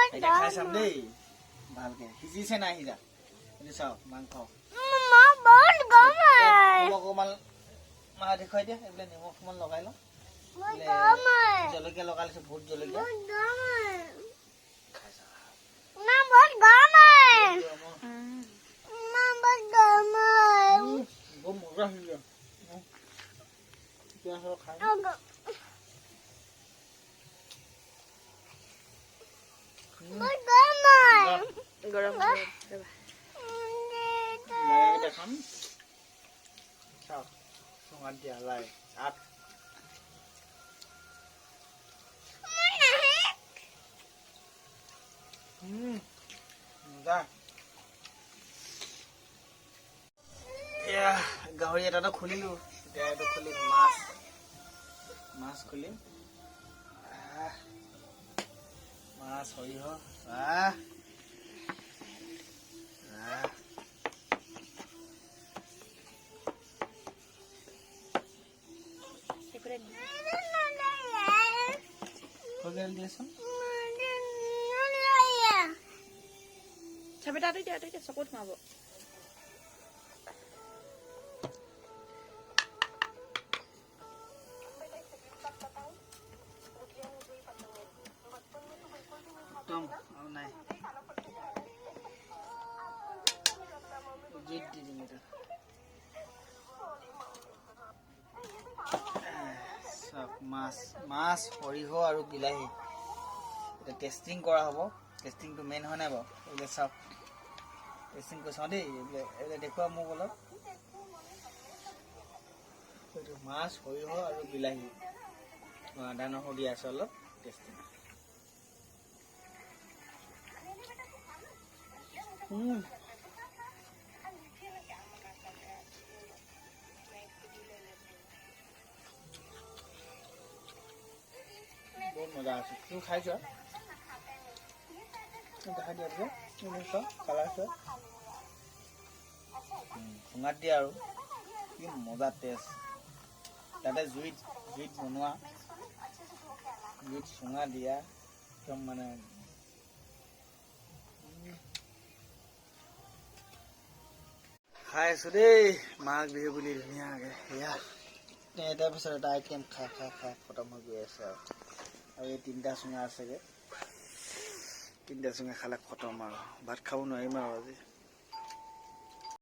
এতিয়া খাই চাম দেই ভালকে সিজিছে নাই সিজা বুলি চাওক মাংস অকমান মাহ দেখুৱাই দিয়া এইবিলাক নিমখ অকমান লগাই লওঁ জলকীয়া লগাই লৈছো ভোট জলকীয়া খাই চাওঁ বৰ মজা সিজা খাই গৰম দেখাম চাওক চুঙাত দিয়া লাই আঠ মজা এয়া গাহৰি এটাতো খুলিলো এতিয়া এইটো খুলিম মাছ খুলিম মাছ সৰিয়হ দিয়াচোন চাবিটাটো দিয়া চকুত সোমাব একদম আৰু নাই জিত দি দিম এটা মাছ সৰিয়হ আৰু বিলাহী এতিয়া টেষ্টিং কৰা হ'ব টেষ্টিংটো মেইন হয় নাই বাৰু এইবিলাক চাওক টেষ্টিং কৰি চাওঁ দেই এইবিলাক দেখুৱা মোক অলপ এইটো মাছ সৰিয়হ আৰু বিলাহী আদা নহৰু দি আছে অলপ টেষ্টিং বহুত মজা আছে তুমি খাইছা দেখা দিয়া যে কালাৰ চোৱা চুঙাত দিয়া আৰু কি মজা টেষ্ট তাতে জুইত বনোৱা জুইত চুঙা দিয়া একদম মানে খাই আছো দেই মাঘ বিহু বুলি ধুনীয়াকে এয়া এটাৰ পিছত এটা আইটেম খাই খতম হৈ গৈ আছে আৰু এই তিনিটা চুঙা আছেগে তিনিটা চুঙা খালে খতম আৰু ভাত খাব নোৱাৰিম আৰু আজি